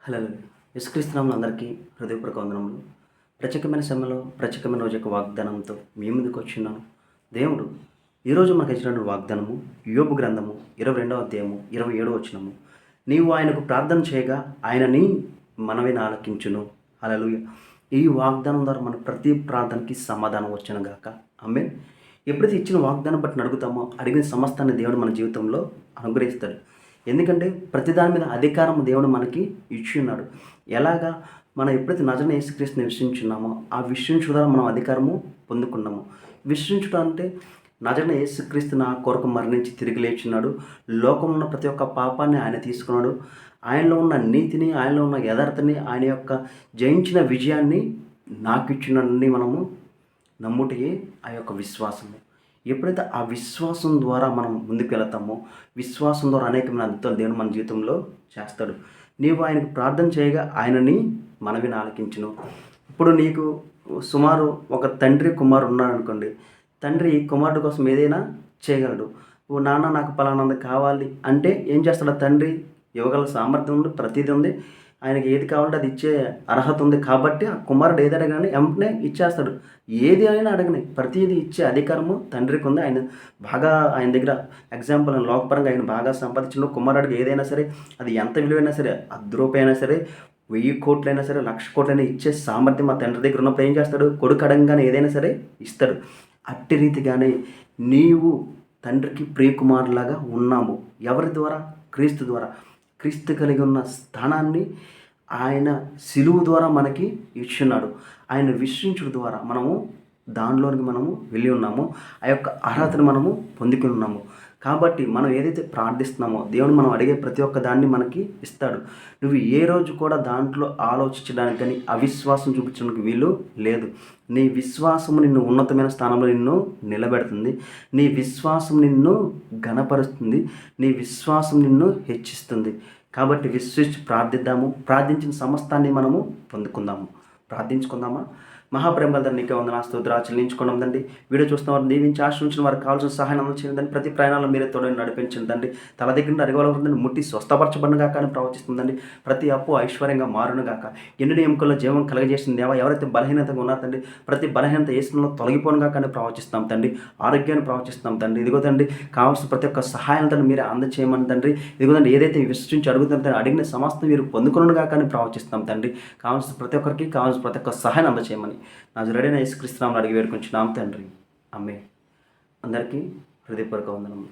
Hello యేసుక్రీస్తునామములో అందరికీ హృదయపూర్వక వందనములు. ప్రత్యేకమైన సమయంలో ప్రత్యేకమైన రోజు యొక్క వాగ్దానంతో మీ ముందుకు వచ్చినాను. దేవుడు ఈరోజు మనకు ఇచ్చిన వాగ్దానము యోబు గ్రంథము 22వ అధ్యాయము 27వ వచనము. నీవు ఆయనకు ప్రార్థన చేయగా ఆయన నీ మనవిని ఆలకించును. హల్లెలూయా. ఈ వాగ్దానం ద్వారా మన ప్రతి ప్రార్థనకి సమాధానం వచ్చును గాక. ఆమేన్. ఎప్పుడైతే ఇచ్చిన వాగ్దానం బట్టి అడుగుతామో అడిగిన సమస్తాన్ని దేవుడు మన జీవితంలో అనుగ్రహిస్తాడు. ఎందుకంటే ప్రతిదాని మీద అధికారం దేవుడు మనకి ఇచ్చి ఉన్నాడు. ఎలాగా మనం ఎప్పుడైతే నజరేయుడైన యేసుక్రీస్తుని విశ్వసించున్నామో ఆ విశ్వసించుట ద్వారా మనం అధికారము పొందుకున్నాము. విశ్వసించుట అంటే నజరేయుడైన యేసుక్రీస్తు నా కొరకు మరణించి తిరిగి లేచున్నాడు. లోకంలో ఉన్న ప్రతి ఒక్క పాపాన్ని ఆయన తీసుకున్నాడు. ఆయనలో ఉన్న నీతిని, ఆయనలో ఉన్న యథార్థని, ఆయన యొక్క జయించిన విజయాన్ని నాకు ఇచ్చినని మనము నమ్ముటయే ఆ యొక్క విశ్వాసము. ఎప్పుడైతే ఆ విశ్వాసం ద్వారా మనం ముందుకు వెళతామో, విశ్వాసం ద్వారా అనేకమైన అద్భుతాలు దేవుడు మన జీవితంలో చేస్తాడు. నీవు ఆయనకు ప్రార్థన చేయగా ఆయనని మనవిని ఆలకించును. ఇప్పుడు నీకు సుమారు ఒక తండ్రి కుమారుడు ఉన్నాడు అనుకోండి. తండ్రి కుమారుడు కోసం ఏదైనా చేయగలడు. ఓ నాన్న నాకు పలానంది కావాలి అంటే ఏం చేస్తాడు? తండ్రి ఇవ్వగల సామర్థ్యం ఉంది, ప్రతిదీ ఉంది. ఆయనకి ఏది కావాలంటే అది ఇచ్చే అర్హత ఉంది కాబట్టి ఆ కుమారుడు ఏది అడగని వెంటనే ఇచ్చేస్తాడు. ఏది అయినా అడగని ప్రతిదీ ఇచ్చే అధికారము తండ్రికి ఉంది. ఆయన బాగా ఆయన దగ్గర ఎగ్జాంపుల్ లోకపరంగా ఆయన బాగా సంపాదించిన కుమారుడికి ఏదైనా సరే అది ఎంత విలువైనా సరే, ₹10 అయినా సరే, 1000 కోట్లైనా సరే, 1,00,000 కోట్లైనా ఇచ్చే సామర్థ్యం మా తండ్రి దగ్గర ఉన్నప్పుడు ఏం చేస్తాడు? కొడుకు అడగగానే ఏదైనా సరే ఇస్తాడు. అట్టి రీతిగానే నీవు తండ్రికి ప్రియకుమారులాగా ఉన్నాము. ఎవరి ద్వారా? క్రీస్తు ద్వారా. క్రీస్తు కలిగి ఉన్న స్థానాన్ని ఆయన సిలువు ద్వారా మనకి ఇచ్చున్నాడు. ఆయన విశ్వసించుడు ద్వారా మనము దానిలోనికి మనము వెళ్ళి ఉన్నాము. ఆ యొక్క అర్హతను మనము పొందుకుని ఉన్నాము. కాబట్టి మనం ఏదైతే ప్రార్థిస్తున్నామో దేవుడు మనం అడిగే ప్రతి ఒక్క దాన్ని మనకి ఇస్తాడు. నువ్వు ఏ రోజు కూడా దాంట్లో ఆలోచించడానికి కానీ అవిశ్వాసం చూపించడానికి వీలు లేదు. నీ విశ్వాసము నిన్ను ఉన్నతమైన స్థానంలో నిన్ను నిలబెడుతుంది. నీ విశ్వాసం నిన్ను ఘనపరుస్తుంది. నీ విశ్వాసం నిన్ను హెచ్చిస్తుంది. కాబట్టి విశ్వసించి ప్రార్థిద్దాము. ప్రార్థించిన సమస్తాన్ని మనము పొందుకుందాము. ప్రార్థించుకుందామా? మహాప్రేమ గల నీకే వందన స్తోత్రాలు చెల్లించుకోవడం తండ్రి. వీడియో చూస్తున్న వారు దీవించి ఆశ్రయించిన వారికి కావాల్సిన సహాయం అందచేయండి. ప్రతి ప్రయాణంలో మీరే తోడని నడిపించండి. తల దగ్గర అడిగవలసిందని ముట్టి స్వస్థపరచబడిన కానీ ప్రవచిస్తుందండి. ప్రతి అప్పు ఐశ్వర్యంగా మారును గాక. ఎన్ని ఎముకల్లో జీవం కలగజేసిన దేవా, ఎవరైతే బలహీనతగా ఉన్నారో తండ్రి ప్రతి బలహీనత ఏసులో తొలగిపోనుగా కానీ ప్రవచిస్తాం తండ్రి. ఆరోగ్యాన్ని ప్రవచిస్తాం తండ్రి. ఇదిగో తండ్రి కావాల్సిన ప్రతి ఒక్క సహాయం తండ్రి మీరే అందచేయమని తండ్రి. ఇదిగో తండ్రి ఏదైతే విశ్వసించి అడుగుతుంటే అడిగిన సమస్త మీరు పొందుకునుగా కానీ ప్రవచిస్తాం తండ్రి. కావాల్సిన ప్రతి ఒక్కరికి కావాల్సిన ప్రతి ఒక్క సహాయం అందచేయమని నజరేయుడైన యేసుక్రీస్తు నామములో అడిగి వేడుకొంచున్నాం తండ్రి. ఆమేన్. అందరికీ హృదయపూర్వక వందనములు.